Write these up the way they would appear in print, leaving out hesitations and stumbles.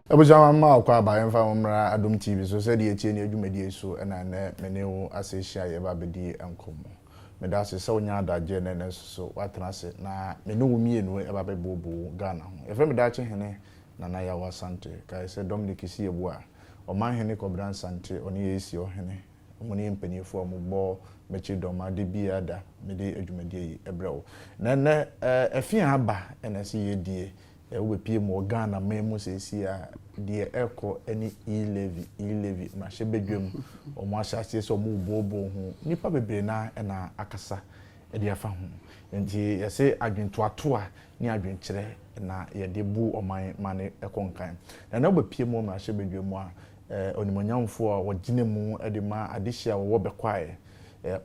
Abujama ma kwa ba yemfa momra Adom TV so Sedea Etea Nie adwumadi so na mene wo asehia ye ba bedi enkomo me da se wonya adaje ne so watena se na mene wo mienu e ba bebobo Ghana ho e fe me Daakyehene Nana Yaw Asante kai se Dominic si ebu a o man hene Kobran Sante oni yesi o hene omoni mpanifo ombo mechi doma de bia da me de adwumadi yi ebrewo na efia aba na se yedie we pie mo Ghana memu sesi a de eko eni E-Levy ma shebedwem o mo ahyase so mo bobo ho nipa bebre na akasa e de afa ho enti yese adwentoato a ni adwenkyere na ye de bu oman mane ekonkan na we pie mo ma shebedwem a onimonyamfo a wogine mu e de ma adehia wo bekwae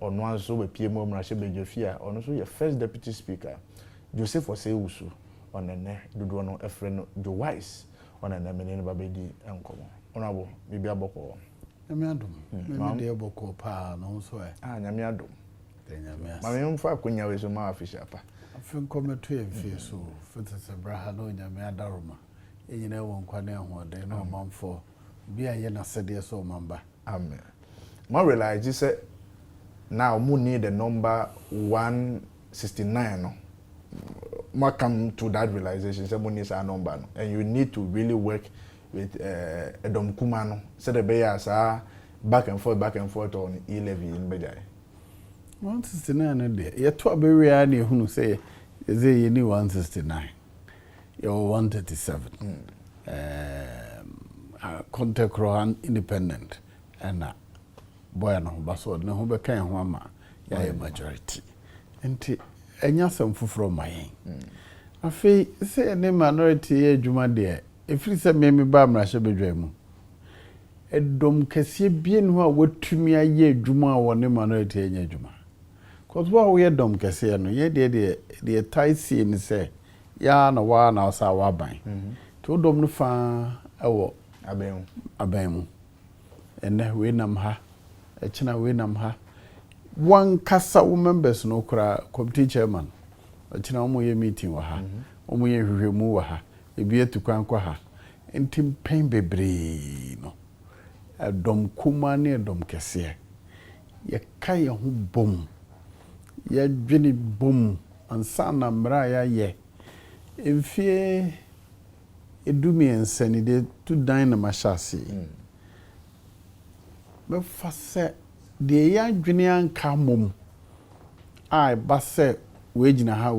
ono anso we pie mo ma shebedwofi a ono so ye first deputy speaker Joesph Osei Owusu onene dodo no efre no Joesph onene menene babedi enkomo onabo bibi aboko nyame adom me de aboko pa no so nyame adom nyame ma me mfa akonya we so ma afisha pa afin kometo emfie so fitese braha no nyame adaroma enyina won kwane ho de no manfo bi aye na sede so mamba amen ma realize say now mu need the number 169 no come to that realization someone needs a number no? And you need to really work with Edom Kumano so the bears are back and forth on E-Levy in Bejai 169 there you to be real who say is you need 169 you're 137 contact Rohan independent and boy no baso no ho be kan ho ama ya majority enti enya sam fufuro mayen afi se ne minority ye adwuma de efiri se me ba mrahye bedwam edom kase bie no a watumi aye adwuma wo ne minority enya adwuma cause wa wo ye dom kase no ye de taisi ni se ya na wa na sa wa ban to dom no fa ewo aben enne we nam ha echina we nam ha one kasa wo members no kura committee chairman achina omo ye meeting wa ha omo ye hwehwemu wa ha ebi etukwan kwa ha entim pen bebre no adom kuma ne adom kese ye kai ho bom ye dwene bom ansa na mra ya ye emfie edumi ensani de tu dan na mashasi be fase de ya dwene anka mom ai ba se we gina ha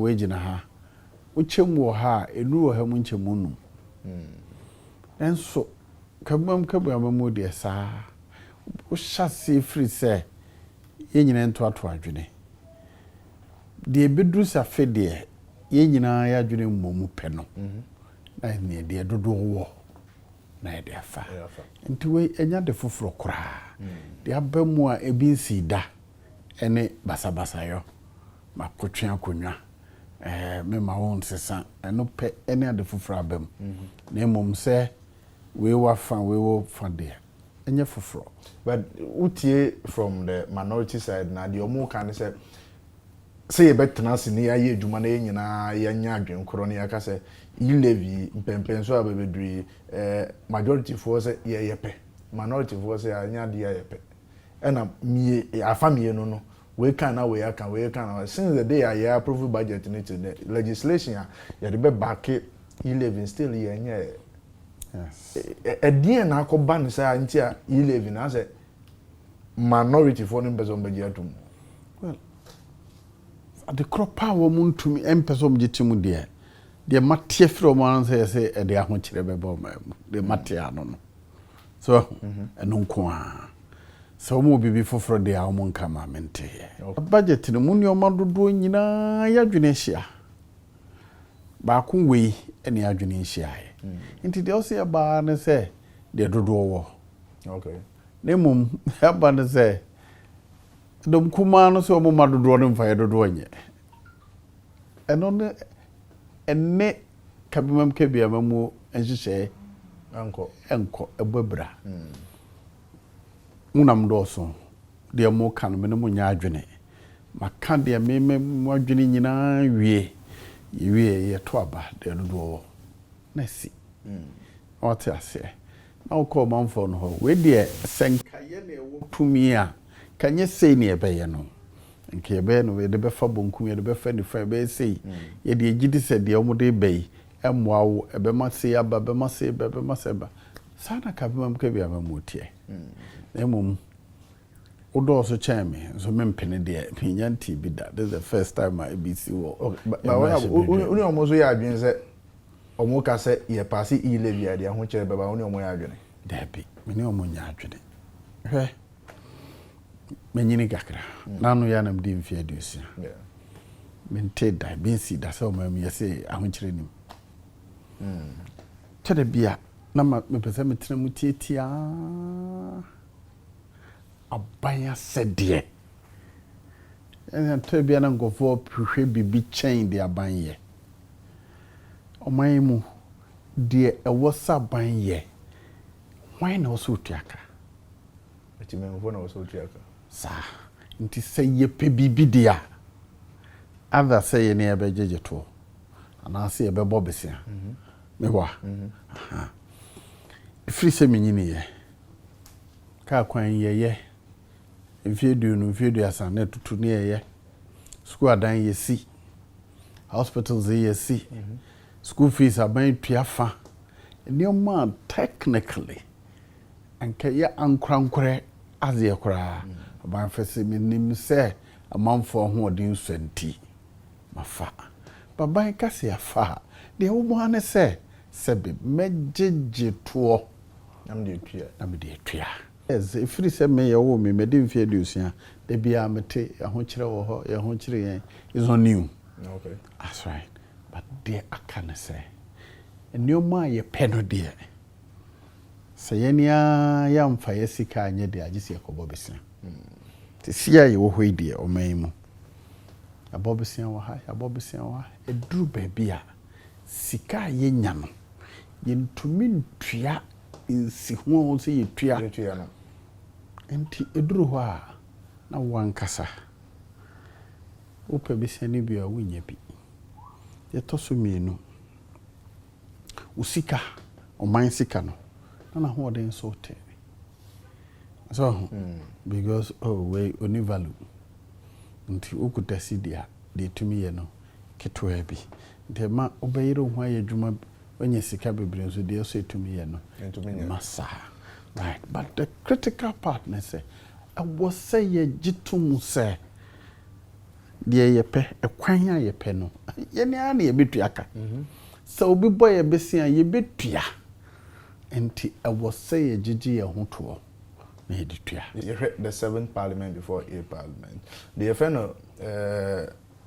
uchem wo ha enu wo ha mu nchemu nu enso kabam mu de sa wo hyase free se ye nyina nto ato adwene de bedru sa fe de ye nyina ya dwene mmomu pe no na ne de dodo wo na de afa nti we enya de foforo kora de abamu a ebinsi da ene basabasa yo makotwe akonwa me ma won sesa eno pe ene ade foforo abam na mom se we wa fa de enye foforo but utie from the minority side na de omo kan say e betena se ne aye adwuma na nyina ya nya adwenkoro ne yaka se E-Levy mpempenso abebedri majority force ye yepe minority force anya de yepe ena mie afamie no we can na we can since the day I approve budget in the legislation ya de be back E-Levy still ye nya yes e die na akoba ne say anti E-Levy na say minority for no bezo mbeji atum well at the crop power muntumi empeso mjetimu de matie from one say e de ahokyere beba ma de matie ano no so eno nko a so mo bibi foforo de a mo nka ma mente budget no mu nyoma dodo nyina ya dwene hia ba ku wei ene adwene hia nti de o se ba ne se de dodo wo okay ne mum ba ne se dom kuma no so mo madodo no mfa dodo nye eno ne enne kabimam kebia mamu enhyehyɛ enko ebobra munam doso de mo kan me no mo nya adwene maka de me mo adwene nyina wie ye to aba de dodo na si what I say. Now call man for no. We dear Sankayene Tumia. Can you say near Bayano? And Keben with the Beffa Bunkum, the Beffa the Fair Bay say, ye the Giddy said the Omode Bay, and wow, a Bema say, a Babema say, Babema seba. Sana Cabam Cabia Mutie. Emum. Odo also chime so men penny dear, Pinyan TV that. This is the first time I ABC war. But only almost we are being said. Omoka say ye pass E-Levy idea, which is Baba only on my agony. Debbie, many omonia agony. Hey, Menini Gakra, Nano Yanam dim Fiadusia. Yeah. Minted, I been see that's all my say, I won't train him. To the beer, Nama Mepesamititia a buyer said, dear. And then Tobian go for be chain their buying. Omaimu dear a was up buying ye. Why no so tiaka? But you mean one also tiaka? Sir, it is say ye pebi dear. Other say near Bejeto, and I see a bebobisia. Mewa. Free seminini. Car quine ye. If you do as a net to near ye. Square down ye see. Hospitals ye see. School fees are made piafa. And your man technically and kaya uncrankre as ye cry. About first nim say a month for who do senti. My fa. But by Cassia fa, the old one say, Sebi, Major tour. I'm the tria. Yes, if you say me, your woman, Medim Fiadusia, they be a mate, a huncher or a huncher is on you. Okay. That's right. But dear, I can't say. And your ma ye penno dear. Say any yam fire sika and ye dear, just a cobobison. To see you way dear or maimo. A bobison or high, a bobison, a drew baby. Sika ye yam. Yen to mean tria in si won't say tria. And a drew wa. Now one cassa. Ope bisani be a win ye be. Ye tosu mienu usika o man sika no na ho den so te so because we oni value nti okutasi dia de tumi ye no ketwa bi de ma obeyiro ho aye dwuma onye sika bebre so de so tumi ye no masa right. But the critical part na say I was say ye jitum say de ye pe ekwan ya ye pe no ye ne ana ye betua ka so obi boy ye besia ye betua enti I was say ye gigi ye hoto na ye detua the 7th parliament before a parliament the friend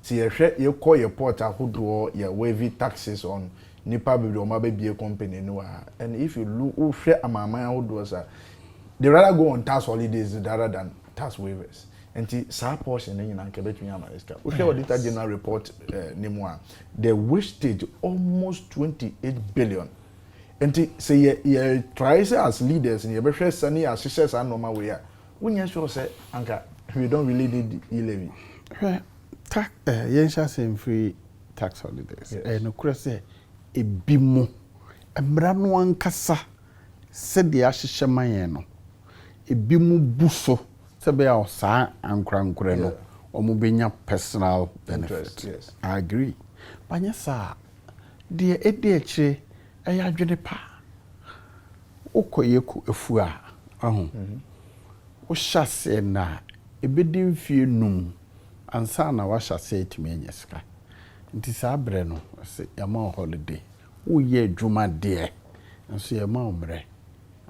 si ye call your port ahodo ye wavy taxes on nipa be o ma be company no and if you look share amama ahodo sa they rather go on tax holidays rather than tax waivers. And the portion in America. We share Auditor General report Nimwa. The wastage almost 28 billion. And say ye try as leaders in your best sunny as sisters and normal way. When you sure say, Anka, we don't really need E-Levy. Tax yensha same free tax holidays. No say a bimo. A brand one kasa said the ashisha mayeno. A bimu buso. Sebe sa ankra no omo benya personal benefit. Yes. I agree. Banya sa de ekire eya adwene pa. Okoyeku efu a ahụ. O hyase na ebedi mfie num ansa na wa hyase etime enyeska. Nti sa abre no se yama holiday. Wo ye adwuma de nso yama omre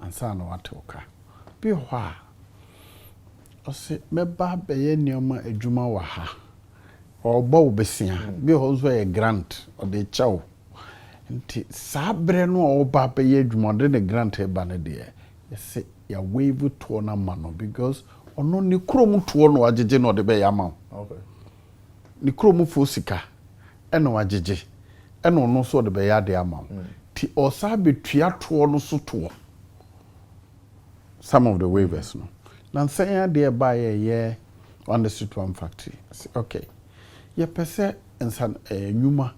ansa na watoka. Bi ho a ose meba beye nioma adwuma wa ha. Obo obesia bi ho zo ye grant o de chaw. Nti sa abre no oba beye adwuma de ne grant e ba ne de yese ya wave to na mano because ono ni krom to no agege no de be ya ma. Okay. Ni krom fo sika e no agege e no no so de be ya de ama. Ti osa betua to no so to. Some of the waivers no. Now say there buy a on the street one factory. Okay. Ye pese ensan nyuma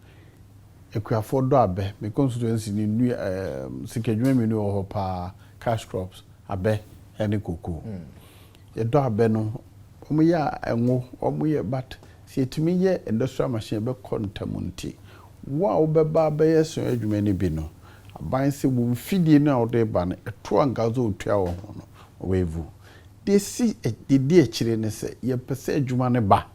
ekuafo do abe me constituency ni nu sikadwuma mi no ho pa cash crops abe ene koko ye do abe no omo ya enwo omo ye but si etimi ye industrial machine be kontamunti wa obeba be yeso adwuma ni bi no aban se wo mfidie no ode ba no eto angazo otua wo ho no wevu de si de akire ne se ye pese adwuma ne ba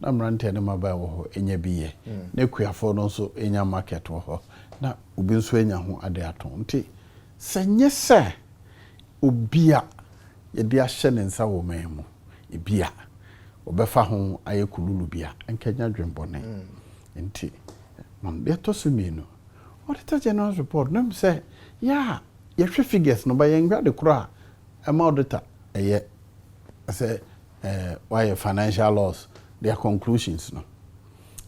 na mrante ne maba wo ho enya biye na kuafo no so enya market wo ho na obi nso enya ho ade ato nti senye se obia ye de ahye ne nsa wo memu ebia obefa ho ayekululu bia enkenya dwembone nti man be to sumino auditor general report nam say ya ye hwe figures no ba ye ngwa de kura ama auditor eye say why financial loss their conclusions no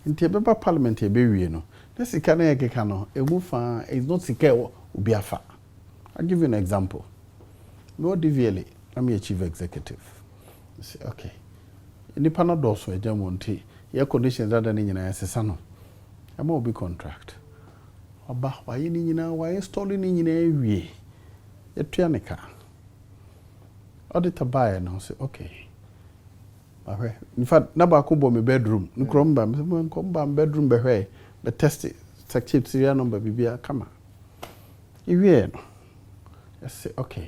nti beba parliament e be wie no na sika na ye keka no emu fa is not sika obi afa. I'll give you an example. No DVLA I'm your chief executive. You say okay ni pana do so ejamo nti ye conditions that ni nyina yesesa no ama obi contract oba waye ni nyina waye install ni nyina ewie etua ne ka auditor buy no say okay ahwe in fact na ba ko bo me bedroom ni kromba me komba bedroom be hwe be test section serial number bibia kama ewie no I say okay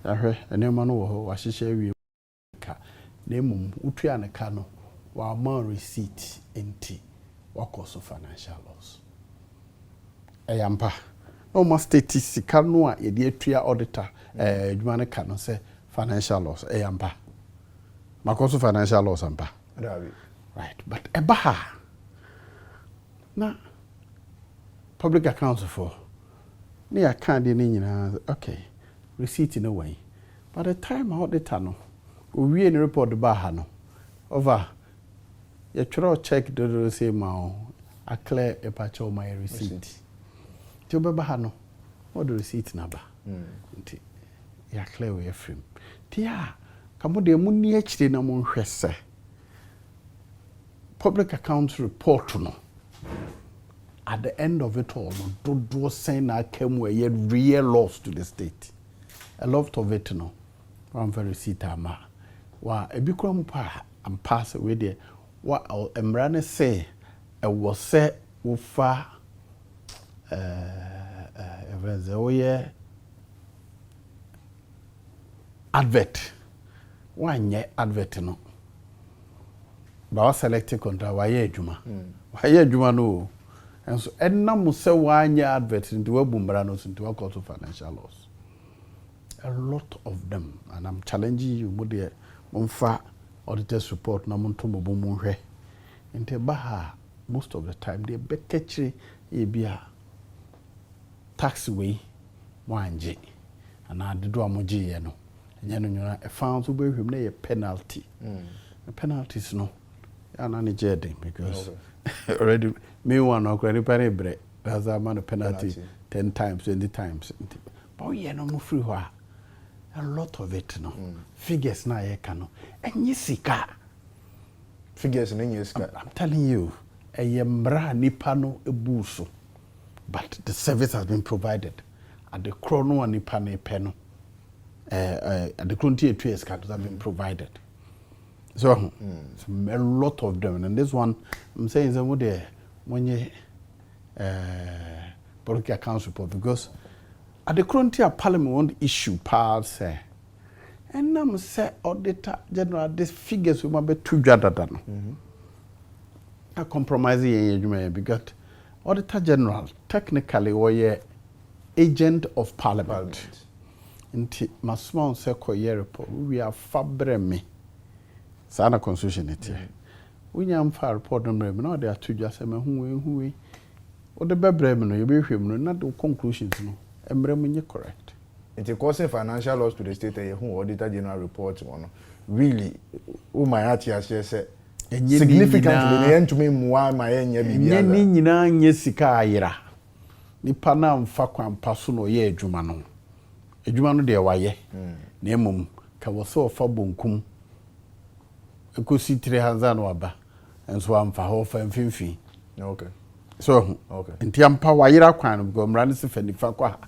ahwe enema no wo ho wa hihye ewie ka na emum utua ne ka no wa ma receipt enti wa cause financial loss eyampa no more statistic no a ye de atua auditor adwuma ne ka no say financial loss eyampa makoso financial loss ampa right but ebaha na public accounts for ni account ni nyina okay receipt no way by the time auditor no we any report ba no over you try check the say ma a clear a patch of my receipt to ba no what the receipt number nti ya clear we frame tia kamo de mu ni akire na mo hwese public accounts report no at the end of it all no do saying na came a real loss to the state a lot of it no one very sitama wa ebikura mu pa am pass away there wa emrane say e was say wo fa eveze oye advert wanye advert no ba wa select contract wa ye adwuma no enso enam se wanye advert nti wa bumbra no nti wa cause financial loss a lot of them and I'm challenging you mo de monfa auditors report na monto mobo mu hwe nti ba most of the time they bekechire e bia tax way wanje ana adedo amoje ye no enya no nyuna e found so behwem na ye penalty the penalties no ana ne jede because already me one or credit pare bre that's a man penalty 10 times 20 times but ye no mo free ho a lot of it no figures na ye ka no enyi sika figures na enyi sika I'm telling you mra nipa no ebuso but the service has been provided at the chrono nipa na pe no at the chrono 2 years cards have been provided so a lot of them and this one I'm saying some there when you public accounts report because at the current year parliament won't issue part say and I'm say auditor general this figures we might be too jadada no a compromising in because auditor general technically we agent of parliament nti masmon say ko year report we are fabre me sana constitution it we nyam fa report no me no they are too just me hu we o de bebre me no ye be hwem no na the conclusions no emre munye correct it causing financial loss to the state and who auditor general report one really my heart here say significantly the end to me muwa my enya bibia ni nyina nye sika ayira nipa na mfa kwampa so no ye adwuma no de waye na emom ka wo so fa bonkum ekosi 300 no aba enso amfa ho fa mfimfi okay So okay nti ampa wayira kwan because mrani se fanifa kwa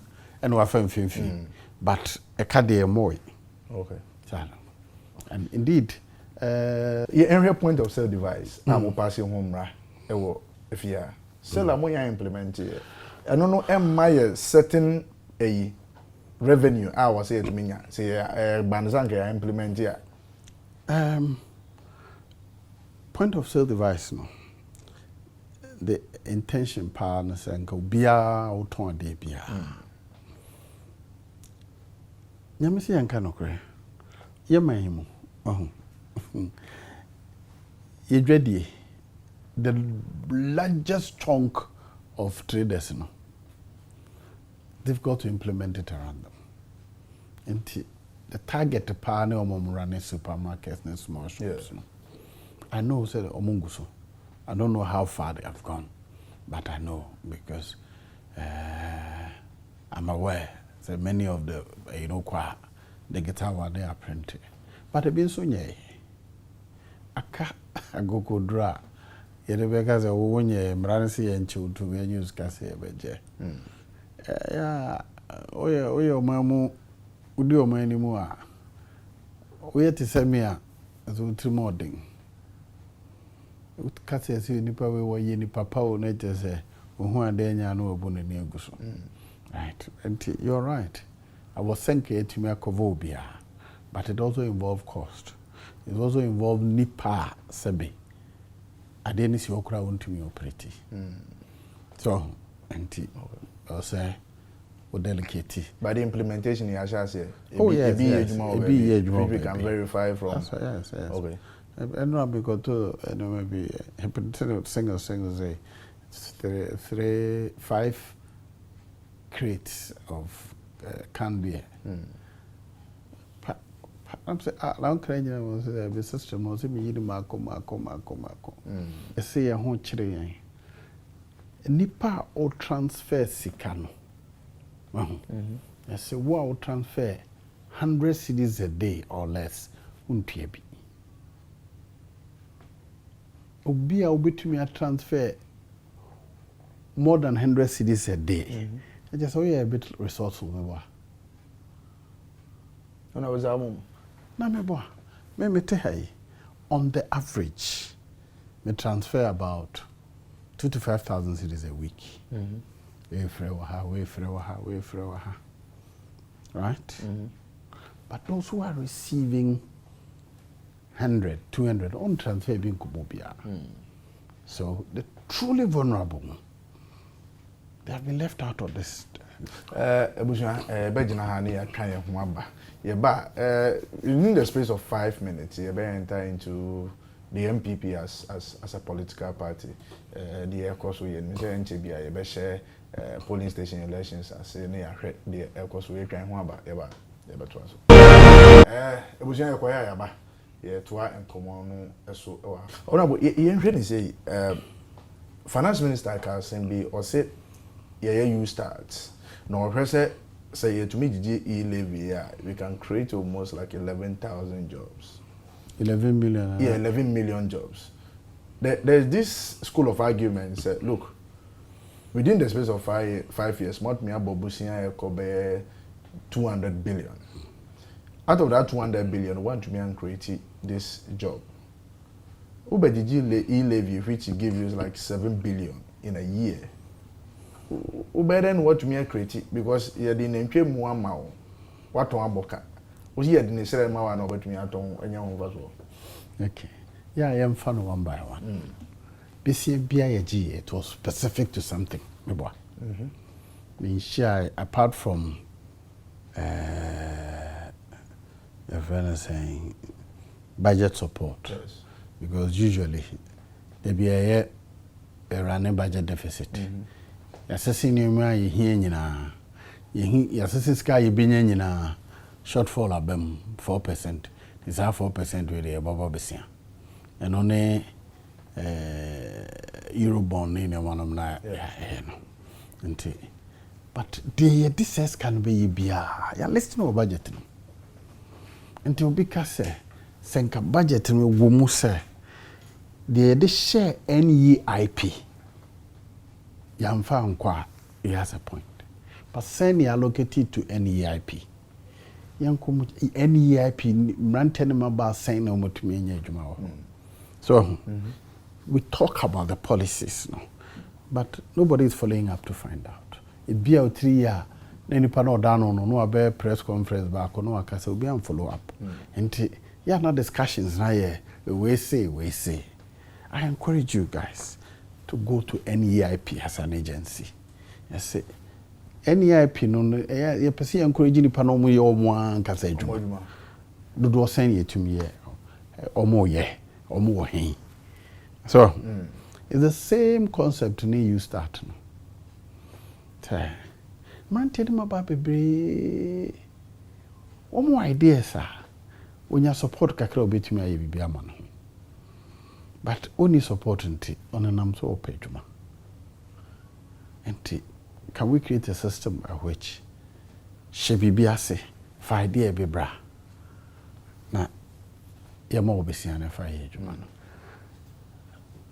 and wa fa mfimfini but e ka de moy okay and indeed your point of sale device na mo pass home ra e wo efia seller mo ya implement here eno no my certain a revenue I was say to me say banzanke ya implement here point of sale device no the intention pa na say nka bia oton de bia nyamisi yanka no kre yemahimu yedwadie the largest chunk of traders no they've got to implement it around them and the target pa na running supermarkets and small shops no I know say omunguso I don't know how far they have gone but I know because I'm aware that many of the the guitar one they are printed but been so nye aka agoko dra yede beka ze wo nye mrane se yenche utu me news ka se beje ya oye omamu udi omani mu a oye tisemi a so trimoding ka se se nipa we wo ye nipa pa o na je se ohu ade nya na obu ne ne aguso right and you're right I was thinking to me akovobia but it also involved cost. It also involved nipa sebe. Adeni si okra untimi operate. So, anti say o delicate. By the implementation you shall say. Oh yes, we can verify from. Yes. Okay. And no because to maybe single say 5 crates of canned beer. I'm saying, I'm crying. I was the system was me. You mako. I say a whole chile. Nipa or transfer sikano. I say, wow, transfer 100 cedis a day or less. Unpiebi. Obia obetumi a transfer more than 100 cedis a day. I just a bit resourceful. When I was at home. Na me te hai on the average me transfer about 2,000 to 5,000 cedis a week. We free waha. Right? But those who are receiving 100, 200 on transfer being kubobia. So the truly vulnerable, they have been left out of this. Ebusha bejina hani ya kanye humaba. In the space of 5 minutes, you enter into the MPP as a political party. The air course we NCBI, you share polling station elections as the air course we can humaba. To us. Ebusha yakwaya yaba. Ye toa enkomo no so ewa. Honorable, ye say finance minister can be or say you start. No pressure say to me E-Levy, we can create almost like 11,000 jobs. 11 million. Yeah, 11 million jobs. There's this school of argument said, look, within the space of 5 years, what me abobusia kobe 200 billion. Out of that 200 billion, want to me and create this job. Ube E-Levy, which give you like 7 billion in a year. Ubeden what me create because you dey nantwe mu ama wo waton aboka wo ye dey nesere ma wa na obetumi aton anya ho vaso. Okay, yeah, I am fan one by one. Bisi bia ye it was specific to something me boa. Me share apart from your friend is saying budget support. Yes. Because usually there be a running budget deficit. Yasesi nyuma yehie nyina yasesi ska yebenye nyina shortfall abem 4%. Is half 4% with the baba besia. And only Eurobond in one of na no. But this can be bia. Ya listen no budget no. Until because senka budget no wo mu se the share NEIP yamfa nkwa, he has a point. But send you allocated to NEIP. Yankum NEIP rantenema ba saying no more to me. So we talk about the policies now, but nobody is following up to find out. It be out 3 years. Any panel down on no a press conference back on no case will be on follow up. And yeah, no discussions now. Yeah, we say. I encourage you guys to go to NEIP as an agency. I say NEIP no you perceive encouraging panel mu your one case ejuma. Do send you to me or more he. So it's the same concept to you start. Man tell him about baby. One more idea, sir. When you support kakra bit me aye bibia man. But only supporting on an so page. And can we create a system by which she be biase for idea be bra? Na ya mo obesi an fa ye juma.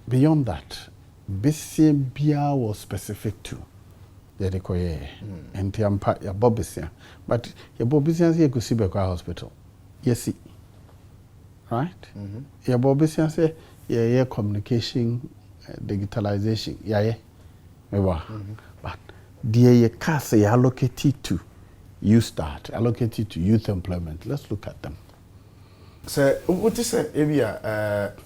Beyond that, bisi bia was specific to and yampa ya bobisia, but ya bobisia say kusi be kwa hospital. Yes, right? Ya bobisia say yeah communication digitalization yeah. But the case allocated to allocated to youth employment. Let's look at them. So what is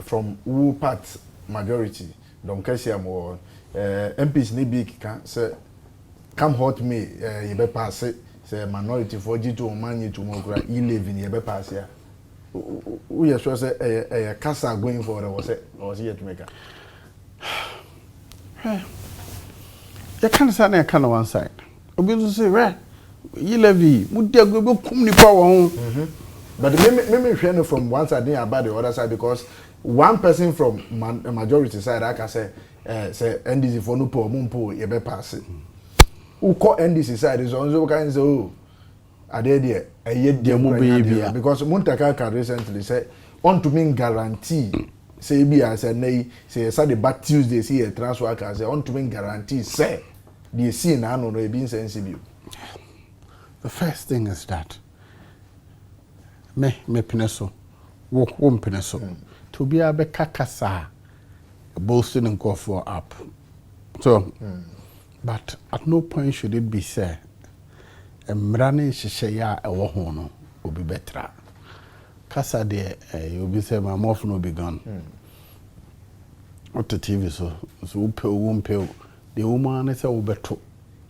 from who part majority don't care more MPs ni big can say come hurt me you be pass it say minority for G2 man to more E-Levy you be pass here. We are sure say casa going for was here to make it. You can't say I can one side. Obi say right E-Levy mudia go kum ni power. But me share from one side about the other side because one person from a majority side I can say NDC for no poor mumpo you be pass it. Who call NDC side is also kind say oh are there because Muntaka recently said on to mean guarantee say be as a nay say Saturday back Tuesday see a transfer can say on to mean guarantee say the scene I know no being sensible. The first thing is that me peneso walk one peneso to be a bekakasa boasting and call for up. So but at no point should it be said running shishaya a wahono will be better. Kasa de you'll be say my mouth no be gone. What the TV so won't pay the woman is a beto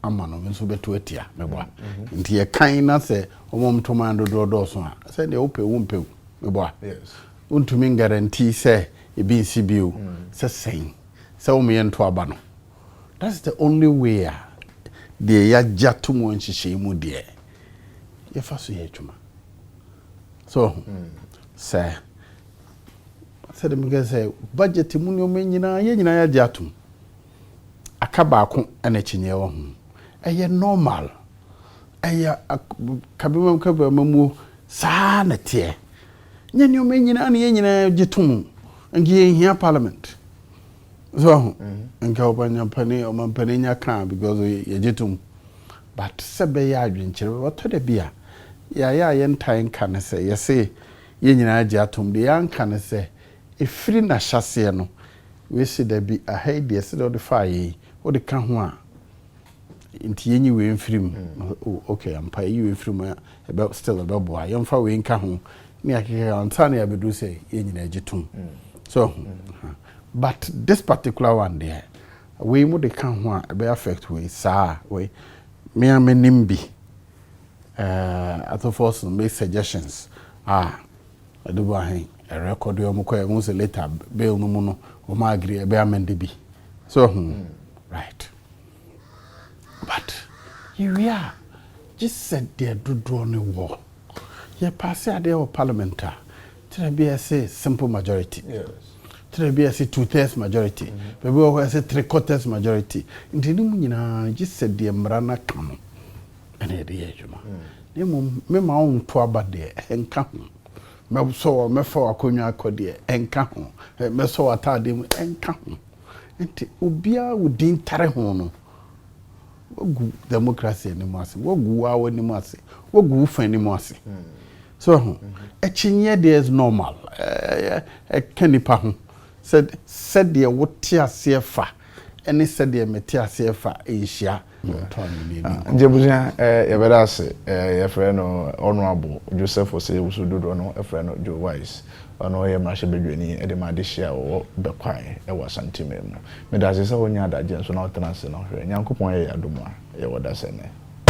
amano so beto etia meboa. Nti ye kind say omom to man do so a say the ope won't pay meboa. Yes. Untumi guarantee say e be CBO say saying say o me ento aba no. That's the only way the ya jatu mo nhihye mu de ye fa so ye twuma. So say said me say budget mu ne o menyina ye nyina ya jatu aka ba ko ana chinye wo ho eye normal eye kabema kabema mu sa na tie nye ne o menyina na ye nyina jitum ngi hia parliament. So, and Cowpanya Penny or Mampania can because you jitum. But Sebe Yadwin, what to the beer? Ya, yen time can say, you say, yen jatum, the young can say, if free na chassiano, we see there be a head, yes, or the fire, or the canwa. Into any way in film. Okay, I'm pay you from about still about boy, young for we in Cahu, near here on Tanya, but do say, yen jitum. So, but this particular one there, we would come one be affect we sir we me am nimbi at first make suggestions I do buy a record you mko once later bail no no o ma agree be amend bi so right but here we are just said there do draw no war ye pass there parliamentar to be a say simple majority. Yes. There be a 2/3 majority. But we will say 3/4 majority. Indeed, just said the Mrana come and a dear Juma. Me my own poor bad there and come. Me saw me for a conya codia and come. Me saw a tardy and come. nti obia wodin tare ho no wogu democracy ni mo ase wogu awo ni mo ase wogu ufan ni mo ase so echinye there is normal kanipa ho said de wote ase fa ene said de mete ase fa ehia Jebuja Yabedase, your friend or Honorable Joesph Osei Owusu do no a friend of Joe Wise, or no Masha Bedrini, Edemadisha or Bequai, a was antimem. Medas is all near that James will not answer, and Yankupon Aduma, what does it?